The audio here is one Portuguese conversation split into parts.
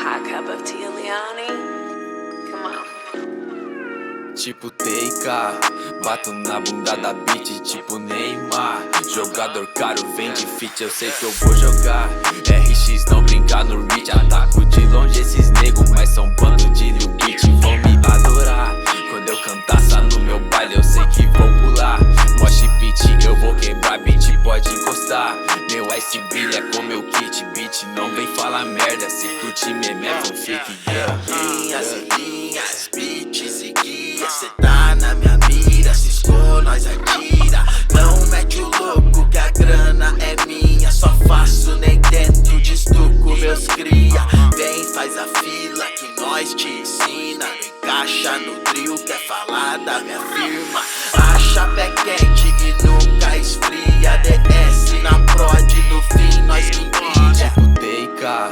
hot cup of tea, Leone? Come on. Tipo Teika, bato na bunda da beat, tipo Neymar. Jogador caro, vem de fit, eu sei que eu vou jogar. RX não brincar no reach, ataco de longe esses nego, mas são bando de Lil Beat, vão me adorar. Quando eu cantar no meu baile, eu sei que vou pular. Mosh pit, eu vou quebrar, beat pode encostar. Meu Ice Bill é com meu kit, beat não vem falar merda. Se curtir meme é fanfic, yeah. Linhas e linhas, beats e guias. Cê tá na minha mira, ciscou, nós atira. Não mete o louco que a grana é minha. Só faço, nem tento, destuco meus cria. Vem, faz a fila que nós te ensina. Encaixa no trio, quer falar da minha firma. A chapa é quente e nunca esfria. DS na prod, no fim nós que impide. Tipo Teika,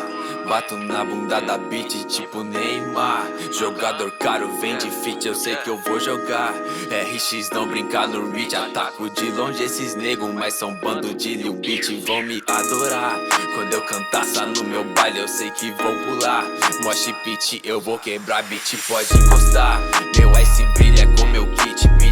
bato na bunda da beat, tipo Neymar. Jogador caro, vem de fit, eu sei que eu vou jogar. RX não brincar no reach, ataco de longe esses nego, mas são bando de Lil Beat, vão me adorar. Quando eu cantar no meu baile, eu sei que vou pular. Mosh pit, eu vou quebrar, beat pode encostar. Meu Ice brilha com meu kit, beat